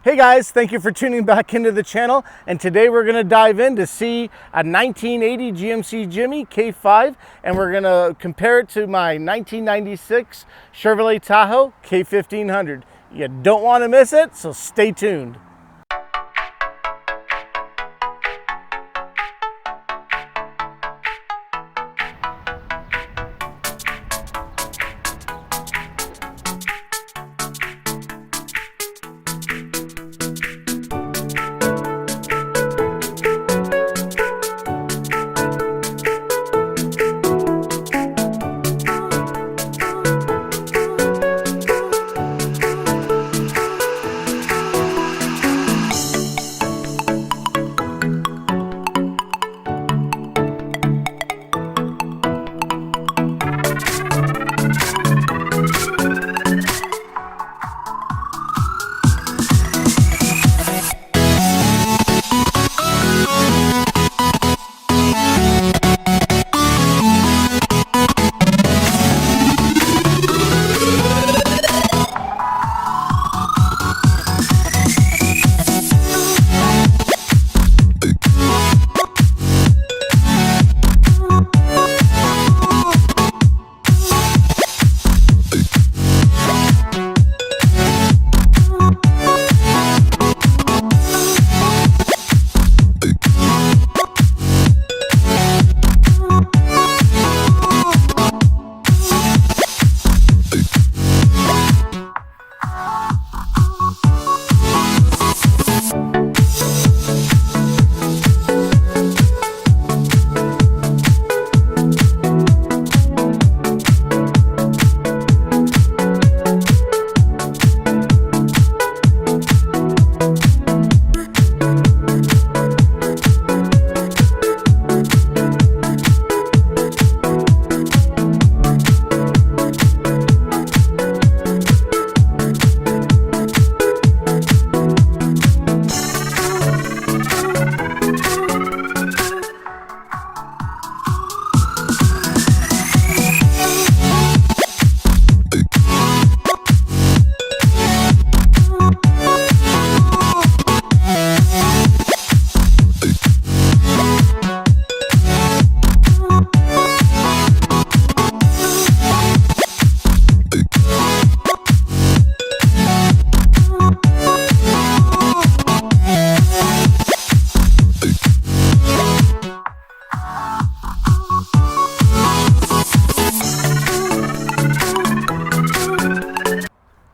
Hey guys, thank you for tuning back into the channel, and today we're going to dive in to see a 1980 GMC Jimmy K5, and we're going to compare it to my 1996 Chevrolet Tahoe K1500. You don't want to miss it, so stay tuned.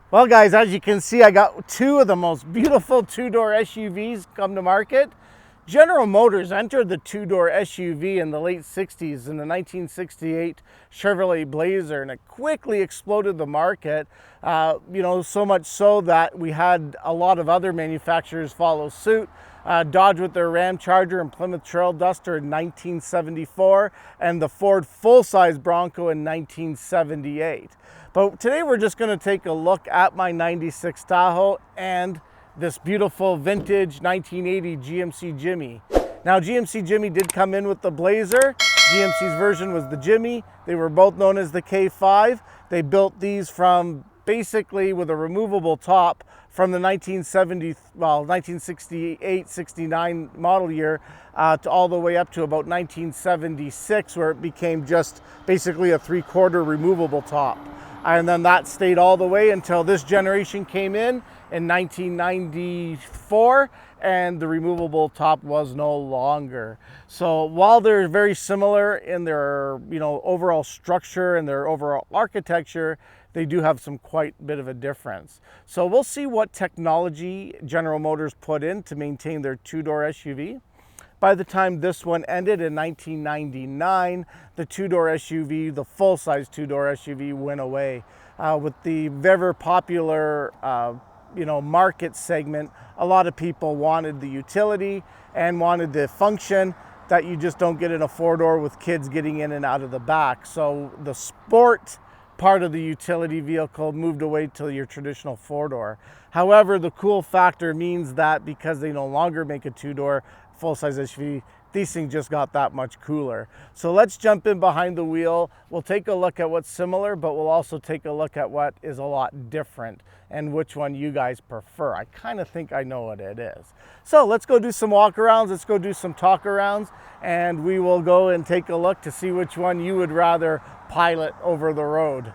Well guys, as you can see, I got two of the most beautiful two-door SUVs come to market. General Motors entered the two-door SUV in the late 60s in the 1968 Chevrolet Blazer, and it quickly exploded the market, so much so that we had a lot of other manufacturers follow suit. Dodge with their Ram Charger and Plymouth Trail Duster in 1974, and the Ford full-size Bronco in 1978. But today we're just going to take a look at my 96 Tahoe and this beautiful vintage 1980 GMC Jimmy. Now GMC Jimmy did come in with the Blazer. GMC's version was the Jimmy. They were both known as the K5. They built these from basically with a removable top from the 1968-69 model year to all the way up to about 1976, where it became just basically a three-quarter removable top. And then that stayed all the way until this generation came in 1994, and the removable top was no longer. So while they're very similar in their overall structure and their overall architecture, they do have some quite bit of a difference. So we'll see what technology General Motors put in to maintain their two-door SUV. By the time this one ended in 1999, the two-door SUV, the full-size two-door SUV, went away. With the very popular market segment, a lot of people wanted the utility and wanted the function that you just don't get in a four-door with kids getting in and out of the back. So the sport part of the utility vehicle moved away to your traditional four-door. However, the cool factor means that because they no longer make a two-door full-size SUV, these things just got that much cooler. So let's jump in behind the wheel. We'll take a look at what's similar, but we'll also take a look at what is a lot different and which one you guys prefer. I kind of think I know what it is. So let's go do some walk arounds, let's go do some talk arounds, and we will go and take a look to see which one you would rather pilot over the road.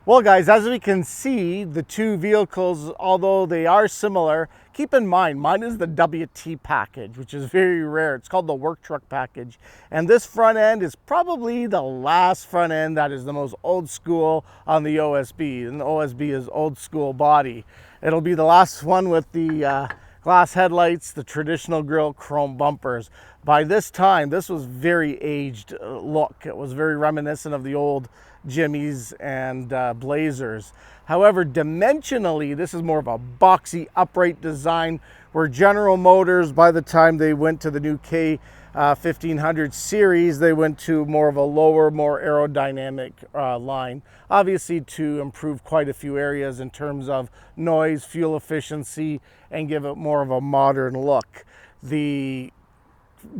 Well guys, as we can see, the two vehicles, although they are similar, keep in mind, mine is the WT package, which is very rare. It's called the work truck package. And this front end is probably the last front end that is the most old school on the OSB. And the OSB is old school body. It'll be the last one with the glass headlights, the traditional grille, chrome bumpers. By this time, this was very aged look. It was very reminiscent of the old Jimmys and Blazers. However, dimensionally, this is more of a boxy upright design, where General Motors, by the time they went to the new K1500 series, they went to more of a lower, more aerodynamic line, obviously to improve quite a few areas in terms of noise, fuel efficiency, and give it more of a modern look. The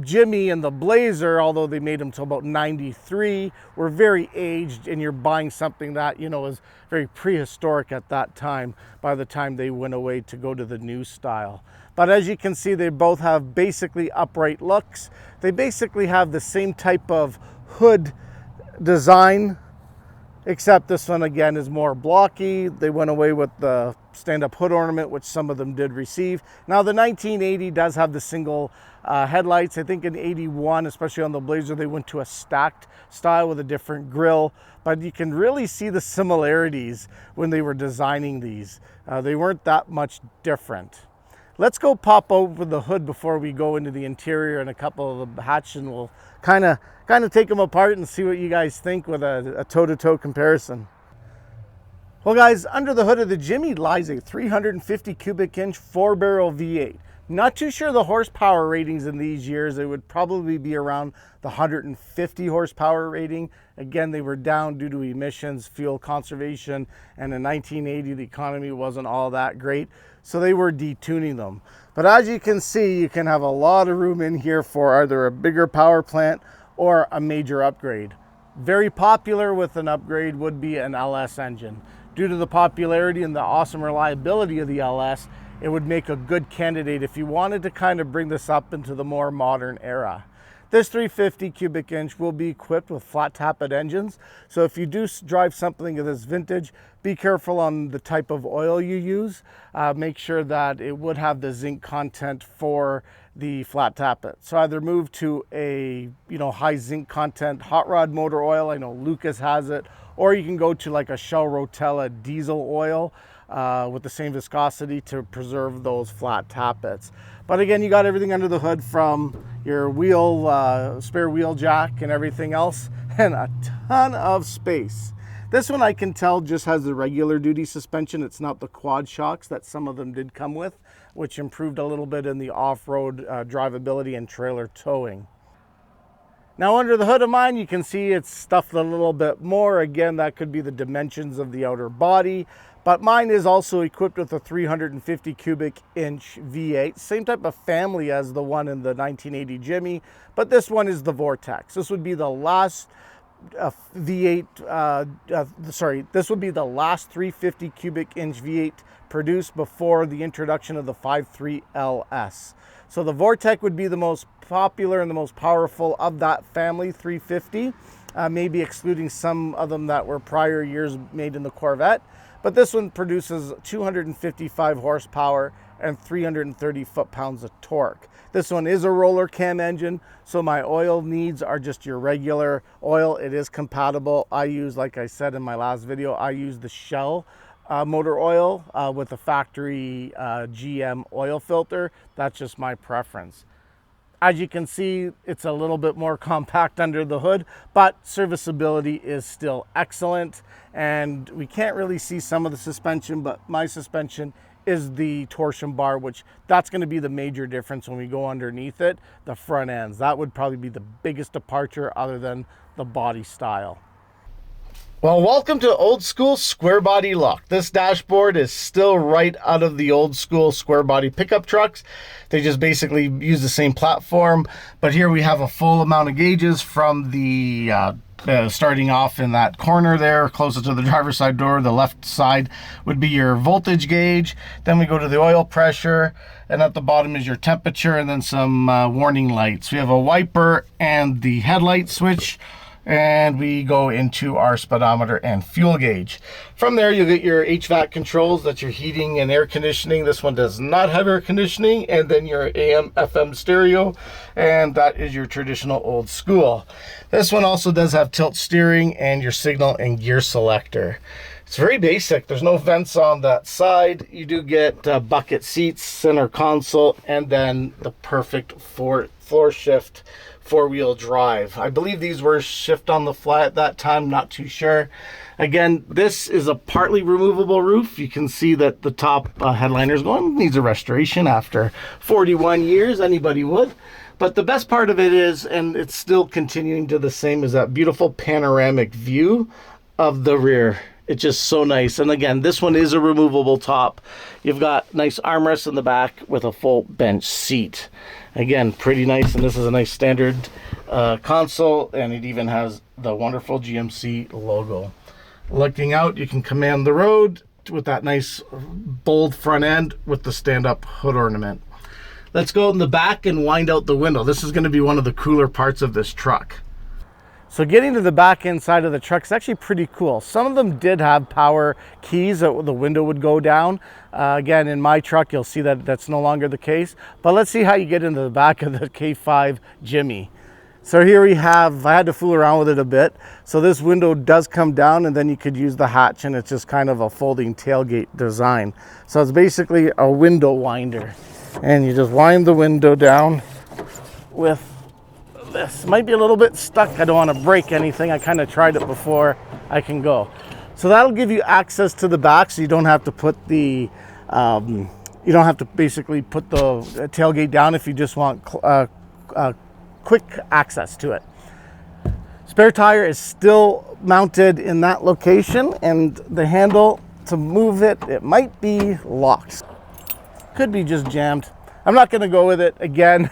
Jimmy and the Blazer, although they made them till about 93, were very aged, and you're buying something that, you know, was very prehistoric at that time by the time they went away to go to the new style. But as you can see, they both have basically upright looks. They basically have the same type of hood design, except this one again is more blocky. They went away with the stand-up hood ornament, which some of them did receive. Now the 1980 does have the single headlights. I think in 81, especially on the Blazer, they went to a stacked style with a different grille, but you can really see the similarities when they were designing these. They weren't that much different. Let's go pop over the hood before we go into the interior and a couple of the hatch, and we'll kind of take them apart and see what you guys think with a toe-to-toe comparison. Well guys, under the hood of the Jimmy lies a 350 cubic inch 4-barrel V8. Not too sure the horsepower ratings in these years. It would probably be around the 150 horsepower rating. Again, they were down due to emissions, fuel conservation, and in 1980 the economy wasn't all that great, so they were detuning them. But as you can see, you can have a lot of room in here for either a bigger power plant or a major upgrade. Very popular with an upgrade would be an LS engine. Due to the popularity and the awesome reliability of the LS, it would make a good candidate if you wanted to kind of bring this up into the more modern era. This 350 cubic inch will be equipped with flat tappet engines. So if you do drive something of this vintage, be careful on the type of oil you use. Make sure that it would have the zinc content for the flat tappet. So either move to a high zinc content hot rod motor oil. I know Lucas has it. Or you can go to like a Shell Rotella diesel oil with the same viscosity to preserve those flat tappets. But again, you got everything under the hood, from your wheel, spare wheel jack and everything else, and a ton of space. This one I can tell just has the regular duty suspension. It's not the quad shocks that some of them did come with, which improved a little bit in the off-road drivability and trailer towing. Now under the hood of mine, you can see it's stuffed a little bit more. Again, that could be the dimensions of the outer body, but mine is also equipped with a 350 cubic inch V8, same type of family as the one in the 1980 Jimmy, but this one is the Vortex. This would be the last this would be the last 350 cubic inch V8 produced before the introduction of the 5.3 LS. So the Vortex would be the most popular and the most powerful of that family 350, maybe excluding some of them that were prior years made in the Corvette. But this one produces 255 horsepower and 330 foot-pounds of torque. This one is a roller cam engine, so my oil needs are just your regular oil. It is compatible. I use, like I said in my last video, I use the Shell motor oil with a factory GM oil filter. That's just my preference. As you can see, it's a little bit more compact under the hood, but serviceability is still excellent. And we can't really see some of the suspension, but my suspension is the torsion bar, which that's going to be the major difference when we go underneath it. The front ends, that would probably be the biggest departure other than the body style. Well, welcome to old school square body look. This dashboard is still right out of the old school square body pickup trucks. They just basically use the same platform, but here we have a full amount of gauges from the starting off in that corner there, closest to the driver's side door. The left side would be your voltage gauge. Then we go to the oil pressure, and at the bottom is your temperature, and then some warning lights. We have a wiper and the headlight switch, and we go into our speedometer and fuel gauge. From there, you'll get your HVAC controls. That's your heating and air conditioning. This one does not have air conditioning. And then your AM, FM stereo, and that is your traditional old school. This one also does have tilt steering and your signal and gear selector. It's very basic. There's no vents on that side. You do get bucket seats, center console, and then the perfect floor shift four-wheel drive. I believe these were shift on the fly at that time, not too sure. Again, this is a partly removable roof. You can see that the top headliner is going, needs a restoration after 41 years, anybody would. But the best part of it is, and it's still continuing to the same, is that beautiful panoramic view of the rear. It's just so nice. And again, this one is a removable top. You've got nice armrests in the back with a full bench seat. Again, pretty nice, and this is a nice standard console, and it even has the wonderful GMC logo. Looking out, you can command the road with that nice bold front end with the stand-up hood ornament. Let's go in the back and wind out the window. This is going to be one of the cooler parts of this truck. So getting to the back end side of the truck is actually pretty cool. Some of them did have power keys that the window would go down. Again, in my truck, you'll see that that's no longer the case. But let's see how you get into the back of the K5 Jimmy. So here we have, I had to fool around with it a bit. So this window does come down, and then you could use the hatch, and it's just kind of a folding tailgate design. So it's basically a window winder. And you just wind the window down with this. Might be a little bit stuck. I don't want to break anything. I kind of tried it before I can go. So that'll give you access to the back, so you don't have to put the you don't have to basically put the tailgate down if you just want quick access to it. Spare tire is still mounted in that location, and the handle to move it, it might be locked. Could be just jammed. I'm not going to go with it again.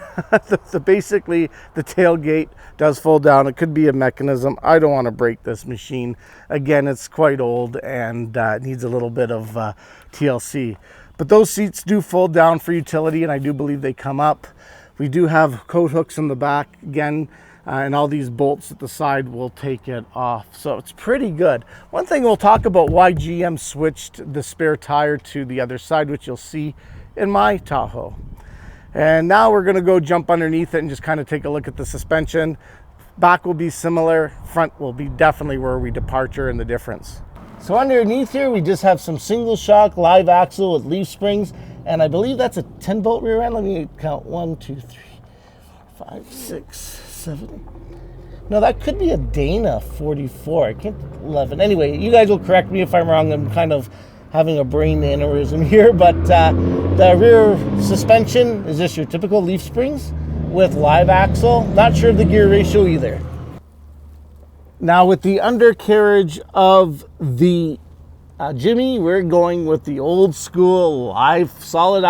Basically, the tailgate does fold down. It could be a mechanism. I don't want to break this machine. Again, it's quite old and needs a little bit of TLC. But those seats do fold down for utility, and I do believe they come up. We do have coat hooks in the back again, and all these bolts at the side will take it off. So it's pretty good. One thing we'll talk about why GM switched the spare tire to the other side, which you'll see in my Tahoe. And now we're going to go jump underneath it and just kind of take a look at the suspension. Back will be similar. Front will be definitely where we departure and the difference. So underneath here, we just have some single shock live axle with leaf springs. And I believe that's a 10-bolt rear end. Let me count 1, 2, 3, 4, 5, 6, 7. No, that could be a Dana 44. I can't 11. Anyway, you guys will correct me if I'm wrong. I'm kind of having a brain aneurysm here, but the rear suspension is just your typical leaf springs with live axle. Not sure of the gear ratio either. Now with the undercarriage of the Jimmy, we're going with the old school solid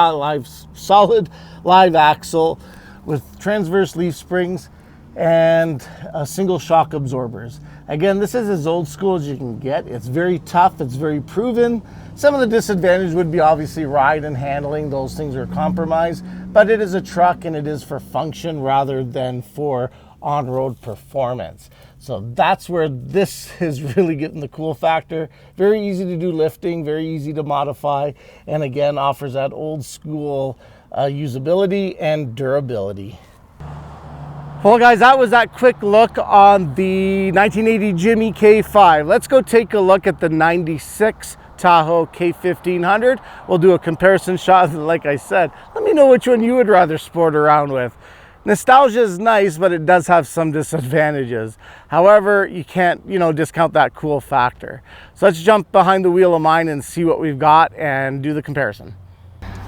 live axle with transverse leaf springs and single shock absorbers. Again, this is as old school as you can get. It's very tough, it's very proven. Some of the disadvantage would be obviously ride and handling. Those things are compromised, but it is a truck and it is for function rather than for on-road performance. So that's where this is really getting the cool factor. Very easy to do lifting, very easy to modify, and again, offers that old school usability and durability. Well guys, that was that quick look on the 1980 Jimmy K5. Let's go take a look at the 96 Tahoe K1500. We'll do a comparison shot. Like I said, let me know which one you would rather sport around with. Nostalgia is nice, but it does have some disadvantages. However, you can't, discount that cool factor. So let's jump behind the wheel of mine and see what we've got and do the comparison.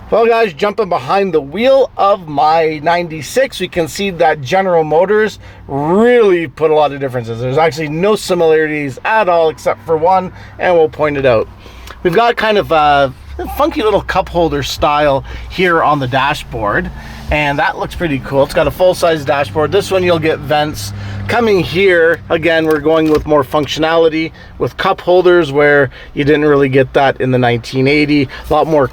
Well guys, jumping behind the wheel of my 96, we can see that General Motors really put a lot of differences. There's actually no similarities at all except for one, and we'll point it out. We've got kind of a funky little cup holder style here on the dashboard, and that looks pretty cool. It's got a full-size dashboard. This one you'll get vents coming here. Again, we're going with more functionality with cup holders where you didn't really get that in the 1980. A lot more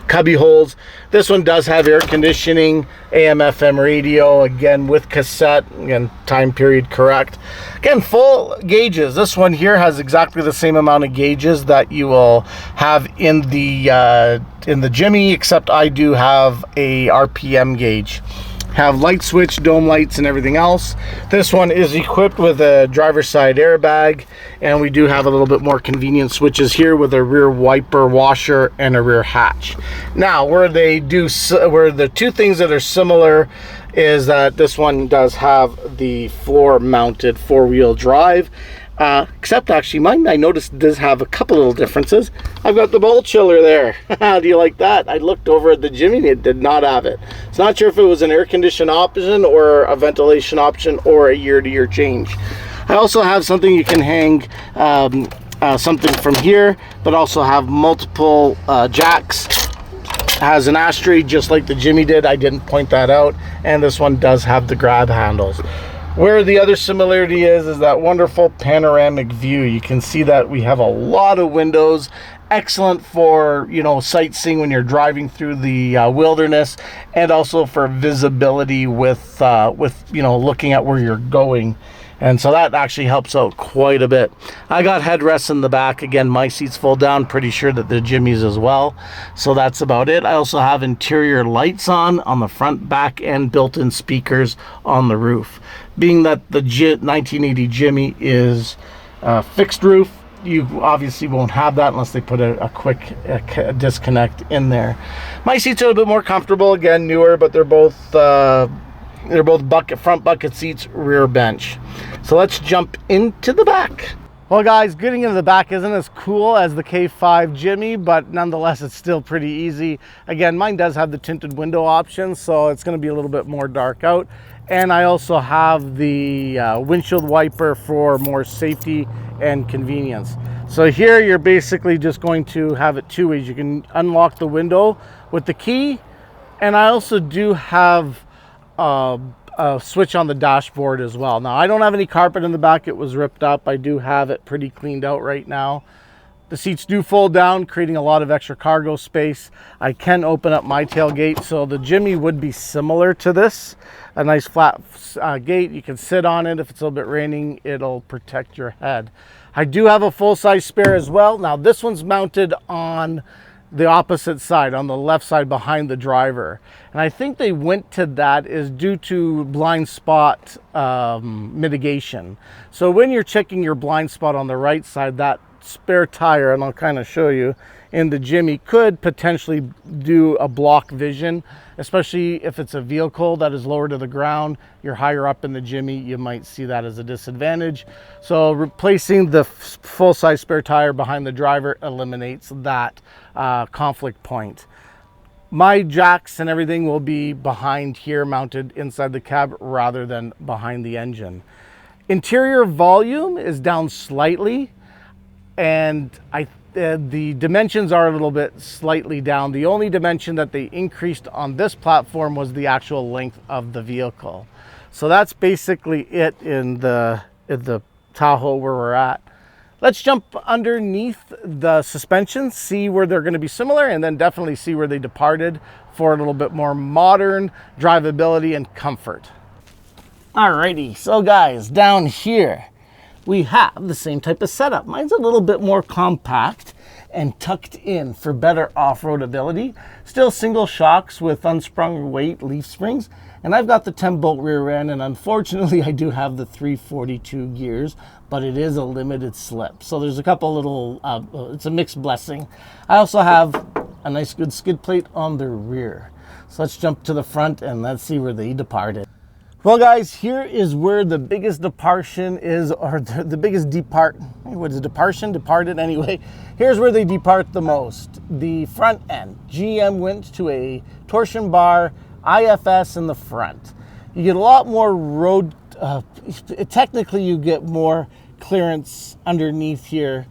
cubby holes. This one does have air conditioning, AM FM radio, again with cassette, again time period correct. Again, full gauges. This one here has exactly the same amount of gauges that you will have in the Jimmy, except I do have a RPM gauge. Have light switch, dome lights, and everything else. This one is equipped with a driver's side airbag, and we do have a little bit more convenient switches here with a rear wiper washer and a rear hatch. Now, where the two things that are similar is that this one does have the floor mounted 4-wheel drive. Except actually mine, I noticed, does have a couple little differences. I've got the bowl chiller there. How do you like that? I looked over at the Jimmy and it did not have it. It's not sure if it was an air condition option or a ventilation option or a year-to-year change. I also have something you can hang something from here, but also have multiple jacks. Has an ashtray just like the Jimmy did. I didn't point that out. And this one does have the grab handles. Where the other similarity is that wonderful panoramic view. You can see that we have a lot of windows, excellent for, you know, sightseeing when you're driving through the wilderness, and also for visibility with you know, looking at where you're going. And so that actually helps out quite a bit. I got headrests in the back. Again, my seats fold down. Pretty sure that the Jimmy's as well. So that's about it. I also have interior lights on the front, back, and built-in speakers on the roof. Being that the 1980 Jimmy is fixed roof, you obviously won't have that unless they put a quick disconnect in there. My seats are a little bit more comfortable. Again, newer, but they're both front bucket seats, rear bench. So let's jump into the back. Well guys, getting into the back isn't as cool as the K5 Jimmy, but nonetheless it's still pretty easy. Again, mine does have the tinted window option, so it's going to be a little bit more dark out. And I also have the windshield wiper for more safety and convenience. So here you're basically just going to have it two ways. You can unlock the window with the key, and I also do have a switch on the dashboard as well. Now, I don't have any carpet in the back. It was ripped up. I do have it pretty cleaned out right now. The seats do fold down, creating a lot of extra cargo space. I can open up my tailgate, so the Jimmy would be similar to this. A nice flat gate. You can sit on it. If it's a little bit raining, it'll protect your head. I do have a full-size spare as well. Now, this one's mounted on the opposite side, on the left side behind the driver, and I think they went to that is due to blind spot mitigation. So when you're checking your blind spot on the right side, that spare tire, and I'll kind of show you, in the Jimmy could potentially do a block vision, especially if it's a vehicle that is lower to the ground. You're higher up in the Jimmy, you might see that as a disadvantage. So replacing the full-size spare tire behind the driver eliminates that conflict point. My jacks and everything will be behind here, mounted inside the cab rather than behind the engine. Interior volume is down slightly, and the dimensions are a little bit slightly down. The only dimension that they increased on this platform was the actual length of the vehicle. So that's basically it in the Tahoe where we're at. Let's jump underneath the suspension, see where they're going to be similar, and then definitely see where they departed for a little bit more modern drivability and comfort. Alrighty, so guys, down here we have the same type of setup. Mine's a little bit more compact and tucked in for better off-road ability. Still single shocks with unsprung weight leaf springs, and I've got the 10-bolt rear end, and unfortunately I do have the 342 gears, but it is a limited slip. So there's a couple little, it's a mixed blessing. I also have a nice good skid plate on the rear. So let's jump to the front and let's see where they departed. Well guys, here is where the biggest departure is, or the biggest departed anyway. Here's where they depart the most. The front end. GM went to a torsion bar, IFS in the front. You get a lot more road, technically you get more clearance underneath here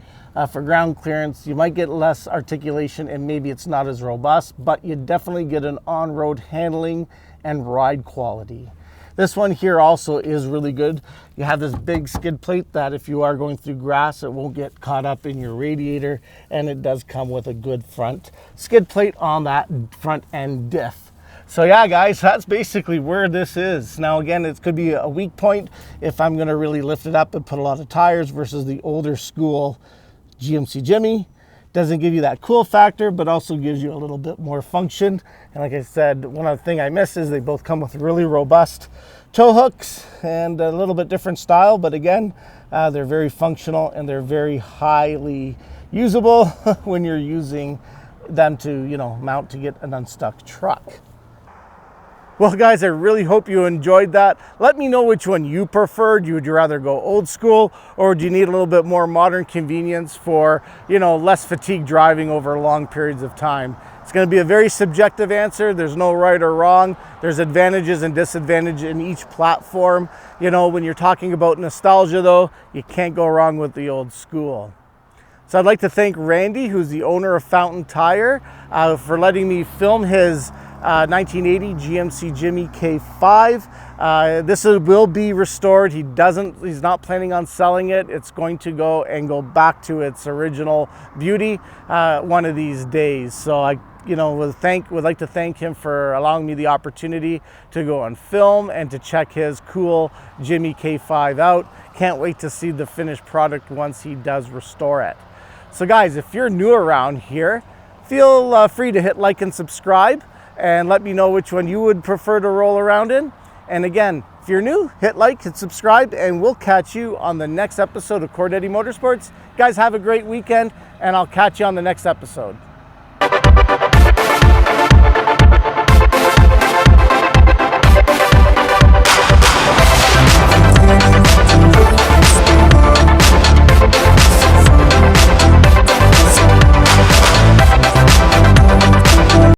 for ground clearance. You might get less articulation and maybe it's not as robust, but you definitely get an on-road handling and ride quality. This one here also is really good. You have this big skid plate that if you are going through grass, it won't get caught up in your radiator, and it does come with a good front skid plate on that front end diff. So yeah, guys, that's basically where this is. Now again, it could be a weak point if I'm gonna really lift it up and put a lot of tires versus the older school GMC Jimmy. Doesn't give you that cool factor, but also gives you a little bit more function. And like I said, one other thing I miss is they both come with really robust tow hooks and a little bit different style. But again, they're very functional and they're very highly usable when you're using them to, mount to get an unstuck truck. Well guys, I really hope you enjoyed that. Let me know which one you preferred. Would you rather go old school, or do you need a little bit more modern convenience for, less fatigue driving over long periods of time? It's going to be a very subjective answer. There's no right or wrong. There's advantages and disadvantages in each platform. When you're talking about nostalgia though, you can't go wrong with the old school. So I'd like to thank Randy, who's the owner of Fountain Tire, for letting me film his 1980 GMC Jimmy K5. This will be restored. He's not planning on selling it. It's going to go back to its original beauty one of these days. So I would like to thank him for allowing me the opportunity to go and film and to check his cool Jimmy K5 out. Can't wait to see the finished product once he does restore it. So guys, if you're new around here, feel free to hit like and subscribe, and let me know which one you would prefer to roll around in. And again, if you're new, hit like, hit subscribe, and we'll catch you on the next episode of Cordetti Motorsports. Guys, have a great weekend, and I'll catch you on the next episode.